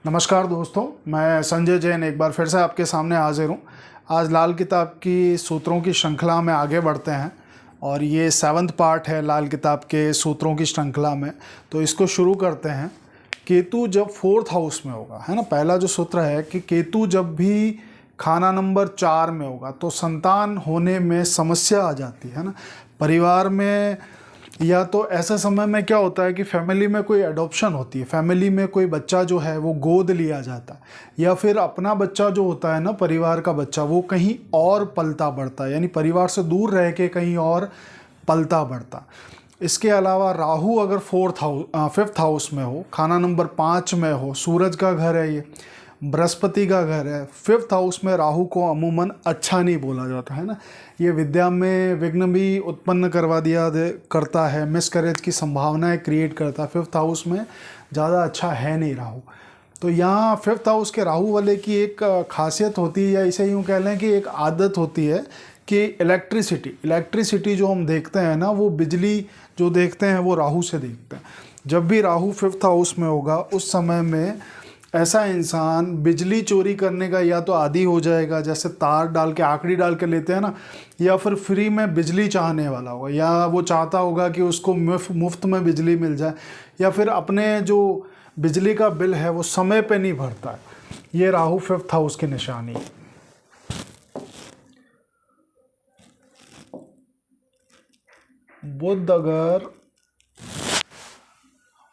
नमस्कार दोस्तों, मैं संजय जैन एक बार फिर से आपके सामने हाजिर हूँ। आज लाल किताब की सूत्रों की श्रृंखला में आगे बढ़ते हैं और ये 7वां पार्ट है लाल किताब के सूत्रों की श्रृंखला में। तो इसको शुरू करते हैं। केतु जब 4th हाउस में होगा, है ना। पहला जो सूत्र है कि केतु जब भी खाना नंबर 4 में होगा तो संतान होने में समस्या आ जाती है ना। परिवार में या तो ऐसे समय में क्या होता है कि फैमिली में कोई अडॉप्शन होती है, फैमिली में कोई बच्चा जो है वो गोद लिया जाता है, या फिर अपना बच्चा जो होता है ना, परिवार का बच्चा, वो कहीं और पलता बढ़ता है, यानी परिवार से दूर रह के कहीं और पलता बढ़ता। इसके अलावा राहु अगर 5th हाउस में हो, खाना नंबर 5 में हो, सूरज का घर है, ये बृहस्पति का घर है। 5th हाउस में राहु को अमूमन अच्छा नहीं बोला जाता है ना। ये विद्या में विघ्न भी उत्पन्न करता है, मिसकैरेज की संभावनाएं क्रिएट करता है। 5th हाउस में ज़्यादा अच्छा है नहीं राहु। तो यहाँ 5th हाउस के राहु वाले की एक खासियत होती है, या इसे यूँ कह लें कि एक आदत होती है कि इलेक्ट्रिसिटी जो हम देखते हैं ना, वो बिजली जो देखते हैं वो राहु से देखते हैं। जब भी राहु 5th हाउस में होगा उस समय में ऐसा इंसान बिजली चोरी करने का या तो आदी हो जाएगा, जैसे तार डाल के आकड़ी डाल के लेते हैं ना, या फिर फ्री में बिजली चाहने वाला होगा, या वो चाहता होगा कि उसको मुफ्त में बिजली मिल जाए, या फिर अपने जो बिजली का बिल है वो समय पे नहीं भरता है। ये राहु 5th हाउस की निशानी है।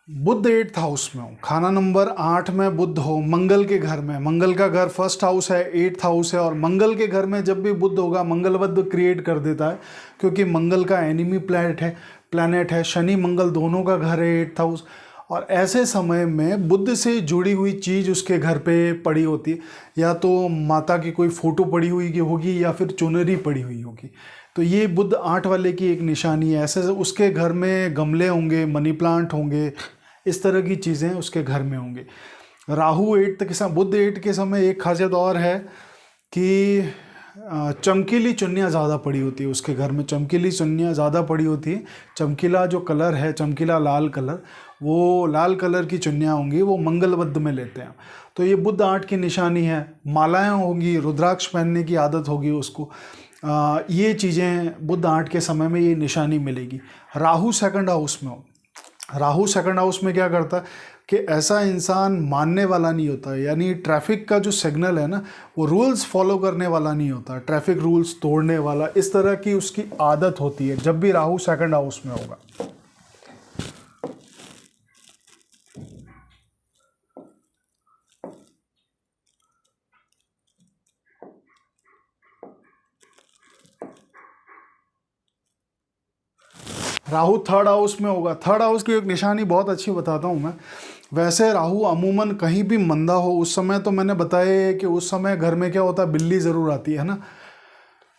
बुध 8th हाउस में हो, खाना नंबर 8 में बुध हो, मंगल के घर में, मंगल का घर 1st हाउस है, 8th हाउस है, और मंगल के घर में जब भी बुध होगा मंगल वध क्रिएट कर देता है, क्योंकि मंगल का एनिमी प्लैनेट है। शनि मंगल दोनों का घर है 8th हाउस, और ऐसे समय में बुध से जुड़ी हुई चीज़ उसके घर पे पड़ी होती है, या तो माता की कोई फ़ोटो पड़ी हुई होगी या फिर चुनरी पड़ी हुई होगी। तो ये बुध 8 वाले की एक निशानी है। ऐसे उसके घर में गमले होंगे, मनी प्लांट होंगे, इस तरह की चीज़ें उसके घर में होंगी। राहु 8 के समय, बुध 8 के समय एक खासियत और है कि चमकीली चुन्नियाँ ज़्यादा पड़ी होती है उसके घर में, चमकीली चुन्नियाँ ज़्यादा पड़ी होती है। चमकीला जो कलर है, चमकीला लाल कलर, वो लाल कलर की चुन्नियाँ होंगी, वो मंगल वध में लेते हैं। तो ये बुध 8 की निशानी है। मालाएँ होंगी, रुद्राक्ष पहनने की आदत होगी उसको। ये चीज़ें बुध 8 के समय में ये निशानी मिलेगी। राहु 2nd हाउस में हो, राहु 2nd हाउस में क्या करता है कि ऐसा इंसान मानने वाला नहीं होता है, यानी ट्रैफिक का जो सिग्नल है ना, वो रूल्स फॉलो करने वाला नहीं होता, ट्रैफिक रूल्स तोड़ने वाला, इस तरह की उसकी आदत होती है जब भी राहु 2nd हाउस में होगा। राहु 3rd हाउस में होगा। 3rd हाउस की एक निशानी बहुत अच्छी बताता हूँ मैं। वैसे राहु अमूमन कहीं भी मंदा हो उस समय, तो मैंने बताया कि उस समय घर में क्या होता है, बिल्ली ज़रूर आती है ना।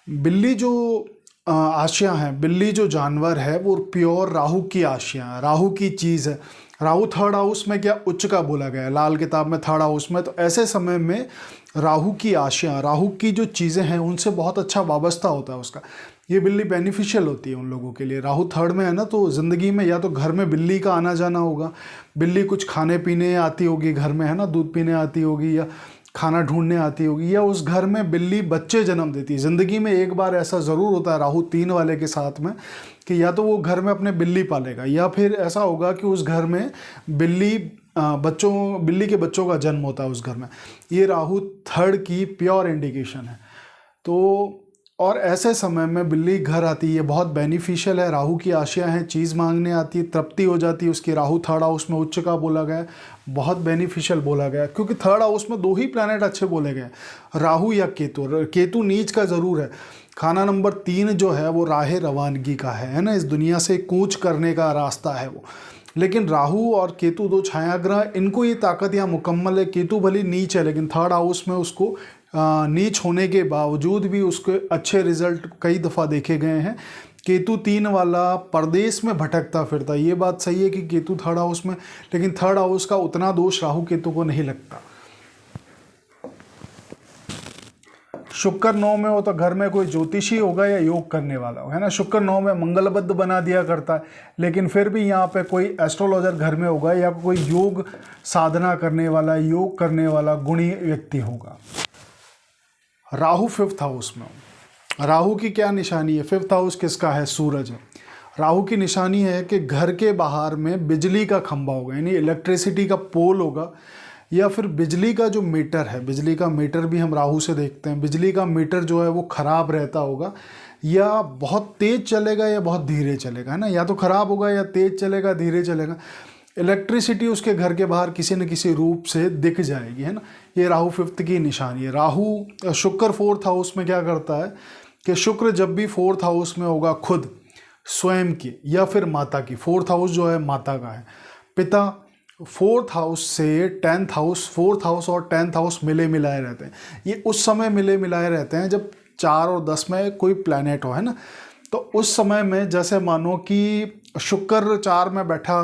बिल्ली जो आशियाँ हैं, बिल्ली जो जानवर है, वो प्योर राहु की आशियाँ है, राहु की चीज़ है। राहु 3rd हाउस में क्या उच्च का बोला गया है लाल किताब में 3rd हाउस में। तो ऐसे समय में राहु की आशियाँ, राहु की जो चीज़ें हैं, उनसे बहुत अच्छा वाबस्ता होता है उसका। ये बिल्ली बेनिफिशियल होती है उन लोगों के लिए। राहु 3rd में है ना, तो ज़िंदगी में या तो घर में बिल्ली का आना जाना होगा, बिल्ली कुछ खाने पीने आती होगी घर में, है ना, दूध पीने आती होगी, या खाना ढूंढने आती होगी, या उस घर में बिल्ली बच्चे जन्म देती है। ज़िंदगी में एक बार ऐसा ज़रूर होता है राहु 3 वाले के साथ में, कि या तो वो घर में अपने बिल्ली पालेगा, या फिर ऐसा होगा कि उस घर में बिल्ली के बच्चों का जन्म होता है उस घर में। ये राहु 3rd की प्योर इंडिकेशन है। तो और ऐसे समय में बिल्ली घर आती है, बहुत बेनिफिशियल है। राहु की आशियाँ हैं, चीज़ मांगने आती है, तृप्ति हो जाती है उसकी। राहु 3rd हाउस में उच्च का बोला गया, बहुत बेनिफिशियल बोला गया, क्योंकि 3rd हाउस में 2 ही प्लैनेट अच्छे बोले गए, राहु या केतु। केतु नीच का ज़रूर है। खाना नंबर 3 जो है वो राह रवानगी का है ना, इस दुनिया से कूच करने का रास्ता है वो। लेकिन राहु और केतु 2 छायाग्रह, इनको ये ताकत यहाँ मुकम्मल है। केतु भली नीच है, लेकिन 3rd हाउस में उसको नीच होने के बावजूद भी उसके अच्छे रिजल्ट कई दफ़ा देखे गए हैं। केतु 3 वाला परदेश में भटकता फिरता, ये बात सही है कि केतु 3rd हाउस में, लेकिन 3rd हाउस का उतना दोष राहु केतु को नहीं लगता। शुक्र 9 में हो तो घर में कोई ज्योतिषी होगा या योग करने वाला हो, है ना। शुक्र 9 में मंगलबद्ध बना दिया करता है, लेकिन फिर भी यहाँ पे कोई एस्ट्रोलॉजर घर में होगा या कोई योग साधना करने वाला, योग करने वाला गुणी व्यक्ति होगा। राहु 5th हाउस में हो, राहु की क्या निशानी है? 5th हाउस किसका है? सूरज है। राहु की निशानी है कि घर के बाहर में बिजली का खंभा होगा, यानी इलेक्ट्रिसिटी का पोल होगा, या फिर बिजली का जो मीटर है, बिजली का मीटर भी हम राहु से देखते हैं, बिजली का मीटर जो है वो ख़राब रहता होगा, या बहुत तेज़ चलेगा या बहुत धीरे चलेगा, है ना। या तो ख़राब होगा या तेज़ चलेगा, धीरे चलेगा। इलेक्ट्रिसिटी उसके घर के बाहर किसी न किसी रूप से दिख जाएगी, है ना। ये राहु 5th की निशानी है। राहु शुक्र 4th हाउस में क्या करता है कि शुक्र जब भी 4th हाउस में होगा, खुद स्वयं की या फिर माता की, 4th हाउस जो है माता का है, पिता, 4th हाउस से 10th हाउस, 4th हाउस और 10th हाउस मिले मिलाए रहते हैं। ये उस समय मिले मिलाए रहते हैं जब 4 और 10 में कोई प्लैनेट हो, है ना। तो उस समय में जैसे मानो कि शुक्र 4 में बैठा,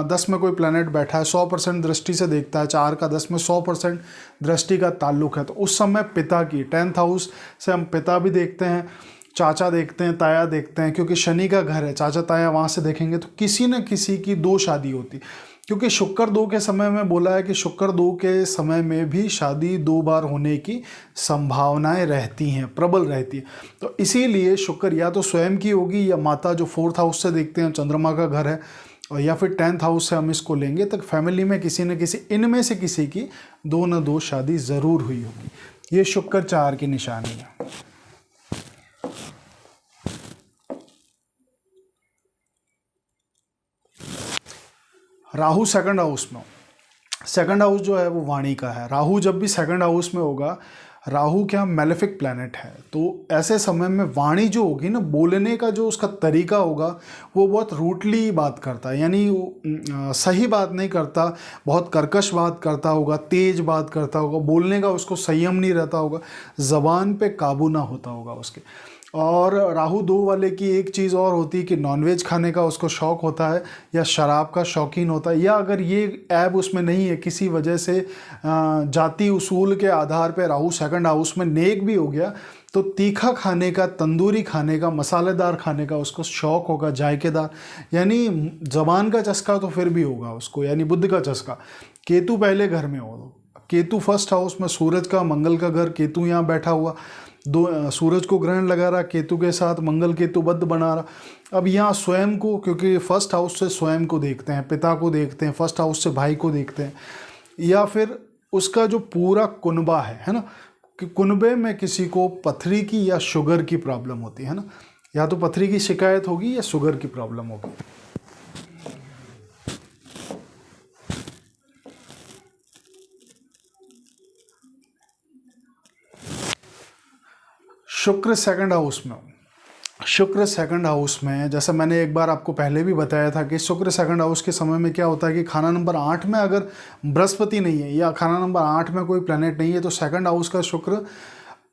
10 में कोई प्लैनेट बैठा है, 100% दृष्टि से देखता है, 4 का 10 में 100% दृष्टि का ताल्लुक है, तो उस समय पिता की 10th हाउस से हम पिता भी देखते हैं, चाचा देखते हैं, ताया देखते हैं, क्योंकि शनि का घर है, चाचा ताया वहाँ से देखेंगे तो किसी न किसी की 2 शादी होती, क्योंकि शुक्र 2 के समय में बोला है कि शुक्र 2 के समय में भी शादी 2 बार होने की संभावनाएं रहती हैं, प्रबल रहती है। तो इसीलिए शुक्र या तो स्वयं की होगी, या माता जो 4th हाउस से देखते हैं, चंद्रमा का घर है, और या फिर 10th हाउस से हम इसको लेंगे, तो फैमिली में किसी न किसी, इनमें से किसी की 2 न 2 शादी ज़रूर हुई होगी। ये शुक्र 4 की निशानी है। राहु 2nd हाउस में हो, 2nd हाउस जो है वो वाणी का है। राहु जब भी 2nd हाउस में होगा, राहु क्या मेलेफिक प्लैनेट है, तो ऐसे समय में वाणी जो होगी ना, बोलने का जो उसका तरीका होगा वो बहुत रूटली बात करता है, यानी सही बात नहीं करता, बहुत कर्कश बात करता होगा, तेज बात करता होगा, बोलने का उसको संयम नहीं रहता होगा, ज़बान पे काबू ना होता होगा उसके। और राहु 2 वाले की एक चीज़ और होती है कि नॉनवेज खाने का उसको शौक़ होता है, या शराब का शौकीन होता है, या अगर ये ऐब उसमें नहीं है किसी वजह से, जाति उसूल के आधार पर राहु 2nd हाउस में नेक भी हो गया, तो तीखा खाने का, तंदूरी खाने का, मसालेदार खाने का उसको शौक़ होगा, जायकेदार, यानी ज़बान का चस्का तो फिर भी होगा उसको, यानी बुद्ध का चस्का। केतु पहले घर में हो, केतु 1st हाउस में, सूरज का, मंगल का घर, केतु यहाँ बैठा हुआ, सूरज को ग्रहण लगा रहा, केतु के साथ मंगल केतु बद्ध बना रहा। अब यहाँ स्वयं को, क्योंकि 1st हाउस से स्वयं को देखते हैं, पिता को देखते हैं, 1st हाउस से भाई को देखते हैं, या फिर उसका जो पूरा कुनबा है ना, कि कुनबे में किसी को पथरी की या शुगर की प्रॉब्लम होती है ना, या तो पथरी की शिकायत होगी या शुगर की प्रॉब्लम होगी। शुक्र 2nd हाउस में, शुक्र 2nd हाउस में, जैसा मैंने एक बार आपको पहले भी बताया था कि शुक्र 2nd हाउस के समय में क्या होता है कि खाना नंबर 8 में अगर बृहस्पति नहीं है, या खाना नंबर 8 में कोई प्लैनेट नहीं है, तो 2nd हाउस का शुक्र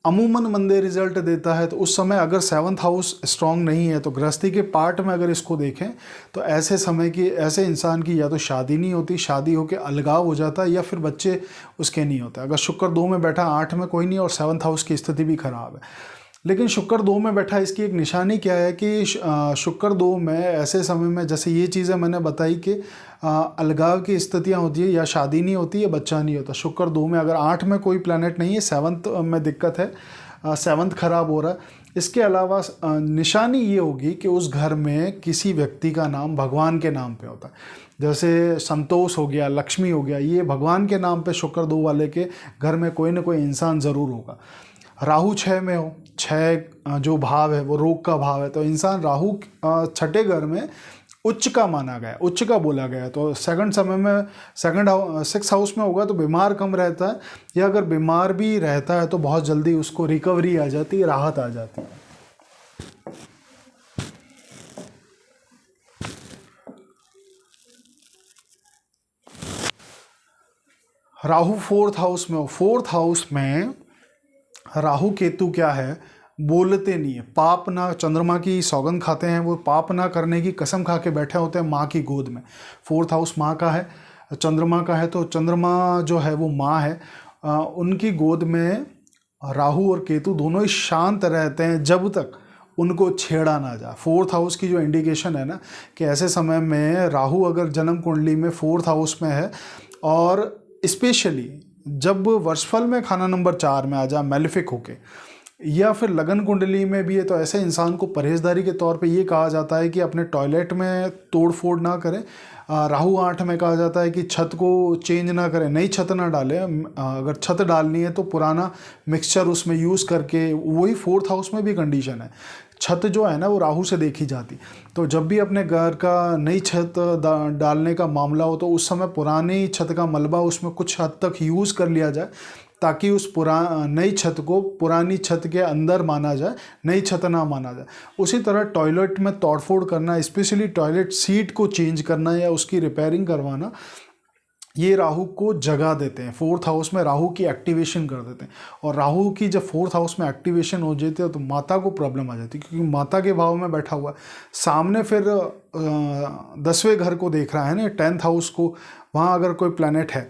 अमूमन मंदे रिजल्ट देता है। तो उस समय अगर 7th हाउस स्ट्रांग नहीं है, तो गृहस्थी के पार्ट में अगर इसको देखें, तो ऐसे समय की, ऐसे इंसान की या तो शादी नहीं होती, शादी होकर अलगाव हो जाता है, या फिर बच्चे उसके नहीं होते। अगर शुक्र 2 में बैठा, 8 में कोई नहीं, और 7th हाउस की स्थिति भी खराब है। लेकिन शुक्र 2 में बैठा, इसकी एक निशानी क्या है कि शुक्र 2 में ऐसे समय में, जैसे ये चीज़ें मैंने बताई कि अलगाव की स्थितियाँ होती है, या शादी नहीं होती, या बच्चा नहीं होता। शुक्र 2 में अगर 8 में कोई प्लैनेट नहीं है, 7th में दिक्कत है, 7th खराब हो रहा है। इसके अलावा निशानी ये होगी कि उस घर में किसी व्यक्ति का नाम भगवान के नाम पे होता है, जैसे संतोष हो गया, लक्ष्मी हो गया, ये भगवान के नाम पे शुक्र 2 वाले के घर में कोई ना कोई इंसान ज़रूर होगा। राहु 6 में हो, 6 जो भाव है वो रोग का भाव है, तो इंसान राहु 6ठे घर में उच्च का माना गया, उच्च का बोला गया। तो 2nd समय में, 6th हाउस में होगा तो बीमार कम रहता है, या अगर बीमार भी रहता है तो बहुत जल्दी उसको रिकवरी आ जाती है, राहत आ जाती है। राहु 4th हाउस में हो, 4th हाउस में राहु केतु क्या है, बोलते नहीं है, पाप ना, चंद्रमा की सौगंध खाते हैं, वो पाप ना करने की कसम खा के बैठे होते हैं माँ की गोद में। 4th हाउस माँ का है, चंद्रमा का है, तो चंद्रमा जो है वो माँ है, उनकी गोद में राहु और केतु दोनों ही शांत रहते हैं जब तक उनको छेड़ा ना जाए। फोर्थ हाउस की जो इंडिकेशन है ना कि ऐसे समय में राहु अगर जन्म कुंडली में फोर्थ हाउस में है और स्पेशली जब वर्षफल में खाना नंबर 4 में आ जाए मैलेफिक होके, या फिर लगन कुंडली में भी है, तो ऐसे इंसान को परहेजदारी के तौर पे ये कहा जाता है कि अपने टॉयलेट में तोड़ फोड़ ना करें। राहु 8 में कहा जाता है कि छत को चेंज ना करें, नई छत ना डालें। अगर छत डालनी है तो पुराना मिक्सचर उसमें यूज़ करके, वही फोर्थ हाउस में भी कंडीशन है, छत जो है ना वो राहु से देखी जाती। तो जब भी अपने घर का नई छत डालने का मामला हो तो उस समय पुरानी छत का मलबा उसमें कुछ हद तक यूज़ कर लिया जाए, ताकि उस नई छत को पुरानी छत के अंदर माना जाए, नई छत ना माना जाए। उसी तरह टॉयलेट में तोड़फोड़ करना, स्पेशली टॉयलेट सीट को चेंज करना या उसकी रिपेयरिंग करवाना, ये राहु को जगा देते हैं, फोर्थ हाउस में राहु की एक्टिवेशन कर देते हैं। और राहु की जब फोर्थ हाउस में एक्टिवेशन हो जाती है तो माता को प्रॉब्लम आ जाती है, क्योंकि माता के भाव में बैठा हुआ है, सामने फिर 10वें घर को देख रहा है ना, 10th हाउस को, वहाँ अगर कोई प्लैनेट है,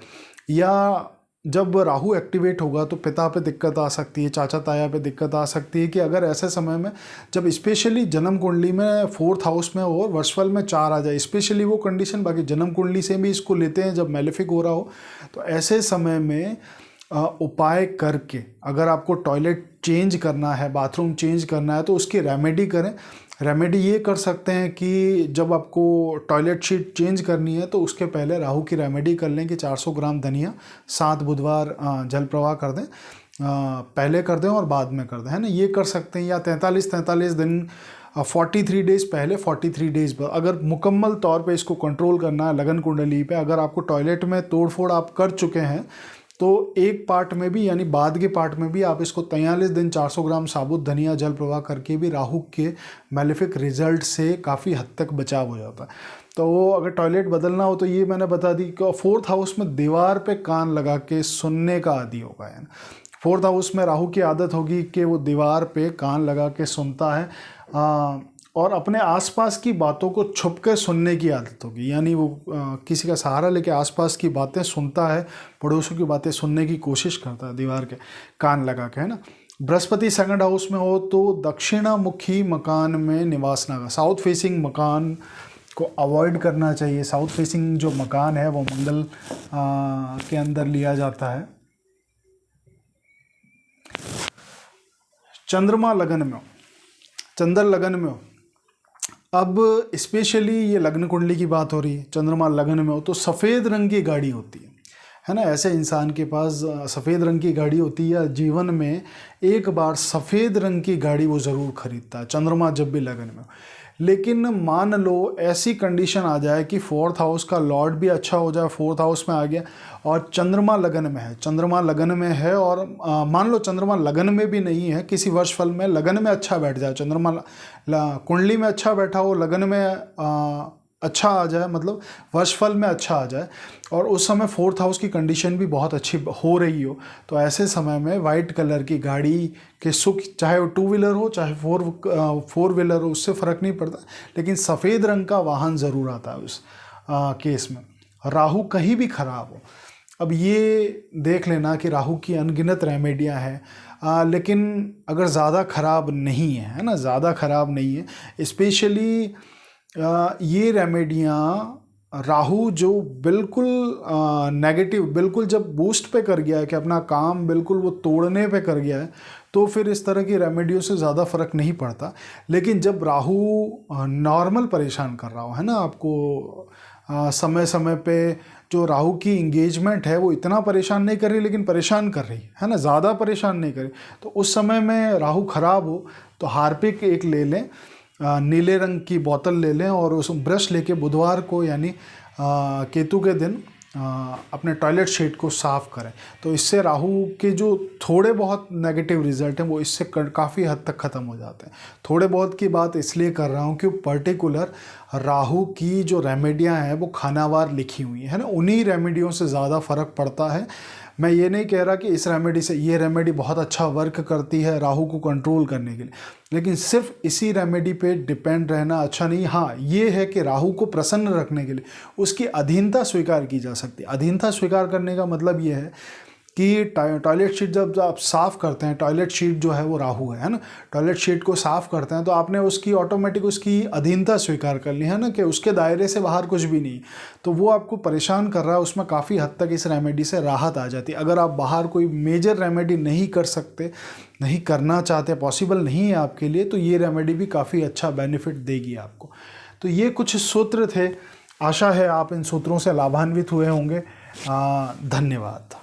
या जब राहु एक्टिवेट होगा तो पिता पे दिक्कत आ सकती है, चाचा ताया पे दिक्कत आ सकती है। कि अगर ऐसे समय में जब स्पेशली जन्म कुंडली में फोर्थ हाउस में और वर्षफल में 4 आ जाए, स्पेशली वो कंडीशन, बाकी जन्म कुंडली से भी इसको लेते हैं जब मैलेफिक हो रहा हो, तो ऐसे समय में उपाय करके अगर आपको टॉयलेट चेंज करना है, बाथरूम चेंज करना है, तो उसकी रेमेडी करें। रेमेडी ये कर सकते हैं कि जब आपको टॉयलेट शीट चेंज करनी है तो उसके पहले राहु की रेमेडी कर लें कि 400 ग्राम धनिया 7 बुधवार जल प्रवाह कर दें, पहले कर दें और बाद में कर दें, है ना, ये कर सकते हैं। या 43 दिन 43 डेज़ पहले 43 डेज़ बाद, अगर मुकम्मल तौर पे इसको कंट्रोल करना है लगन कुंडली पे, अगर आपको टॉयलेट में तोड़ फोड़ आप कर चुके हैं तो एक पार्ट में भी, यानी बाद के पार्ट में भी आप इसको 43 दिन 400 ग्राम साबुत धनिया जल प्रवाह करके भी राहु के मैलेफिक रिजल्ट से काफ़ी हद तक बचाव हो जाता है। तो वो अगर टॉयलेट बदलना हो तो ये मैंने बता दी कि फोर्थ हाउस में दीवार पे कान लगा के सुनने का आदी होगा, है ना। फोर्थ हाउस में राहु की आदत होगी कि वो दीवार पे कान लगा के सुनता है, और अपने आसपास की बातों को छुप के सुनने की आदत होगी, यानी वो किसी का सहारा लेके आसपास की बातें सुनता है, पड़ोसियों की बातें सुनने की कोशिश करता है दीवार के कान लगा के, है ना। बृहस्पति सेकंड हाउस में हो तो दक्षिणामुखी मकान में निवास ना, साउथ फेसिंग मकान को अवॉइड करना चाहिए। साउथ फेसिंग जो मकान है वो मंगल के अंदर लिया जाता है। चंद्रमा लगन में हो, चंद्र लगन में हो, अब स्पेशली ये लग्न कुंडली की बात हो रही है, चंद्रमा लगन में हो तो सफ़ेद रंग की गाड़ी होती है ना। ऐसे इंसान के पास सफ़ेद रंग की गाड़ी होती है, या जीवन में एक बार सफ़ेद रंग की गाड़ी वो ज़रूर खरीदता है, चंद्रमा जब भी लगन में हो। लेकिन मान लो ऐसी कंडीशन आ जाए कि फोर्थ हाउस का लॉर्ड भी अच्छा हो जाए, फोर्थ हाउस में आ गया और चंद्रमा लगन में है, चंद्रमा लगन में है, और मान लो चंद्रमा लगन में भी नहीं है, किसी वर्षफल में लगन में अच्छा बैठ जाए, चंद्रमा कुंडली में अच्छा बैठा हो, लगन में अच्छा आ जाए, मतलब वर्षफल में अच्छा आ जाए, और उस समय फोर्थ हाउस की कंडीशन भी बहुत अच्छी हो रही हो, तो ऐसे समय में वाइट कलर की गाड़ी के सुख, चाहे वो 2 व्हीलर हो चाहे 4 व्हीलर हो, उससे फ़र्क नहीं पड़ता, लेकिन सफ़ेद रंग का वाहन ज़रूर आता है उस केस में। राहु कहीं भी खराब हो, अब ये देख लेना कि राहु की अनगिनत रेमेडियाँ हैं, लेकिन अगर ज़्यादा ख़राब नहीं है ना, ज़्यादा ख़राब नहीं है, स्पेशली ये रेमेडियाँ राहु जो बिल्कुल नेगेटिव, बिल्कुल जब बूस्ट पे कर गया है कि अपना काम बिल्कुल वो तोड़ने पे कर गया है, तो फिर इस तरह की रेमेडियों से ज़्यादा फ़र्क नहीं पड़ता। लेकिन जब राहु नॉर्मल परेशान कर रहा हो, है ना, आपको समय समय पे जो राहु की इंगेजमेंट है वो इतना परेशान नहीं कर रही, लेकिन परेशान कर रही है ना, ज़्यादा परेशान नहीं कर रही, तो उस समय में राहु खराब हो तो हार्पिक एक ले लें, नीले रंग की बोतल ले लें, और उस ब्रश लेके बुधवार को यानी केतु के दिन अपने टॉयलेट शीट को साफ़ करें, तो इससे राहु के जो थोड़े बहुत नेगेटिव रिजल्ट हैं वो इससे काफ़ी हद तक ख़त्म हो जाते हैं। थोड़े बहुत की बात इसलिए कर रहा हूँ कि पर्टिकुलर राहु की जो रेमेडियाँ हैं वो खानावार लिखी हुई है ना, उन्हीं रेमेडियों से ज़्यादा फ़र्क पड़ता है। मैं ये नहीं कह रहा कि इस रेमेडी से, ये रेमेडी बहुत अच्छा वर्क करती है राहु को कंट्रोल करने के लिए, लेकिन सिर्फ इसी रेमेडी पे डिपेंड रहना अच्छा नहीं। हाँ, ये है कि राहु को प्रसन्न रखने के लिए उसकी अधीनता स्वीकार की जा सकती है। अधीनता स्वीकार करने का मतलब ये है कि टॉयलेट शीट जब आप साफ़ करते हैं, टॉयलेट शीट जो है वो राहु है ना, टॉयलेट शीट को साफ़ करते हैं तो आपने उसकी ऑटोमेटिक उसकी अधीनता स्वीकार कर ली है ना, कि उसके दायरे से बाहर कुछ भी नहीं, तो वो आपको परेशान कर रहा है, उसमें काफ़ी हद तक इस रेमेडी से राहत आ जाती है। अगर आप बाहर कोई मेजर रेमेडी नहीं कर सकते, नहीं करना चाहते, पॉसिबल नहीं है आपके लिए, तो ये रेमेडी भी काफ़ी अच्छा बेनिफिट देगी आपको। तो ये कुछ सूत्र थे, आशा है आप इन सूत्रों से लाभान्वित हुए होंगे। धन्यवाद।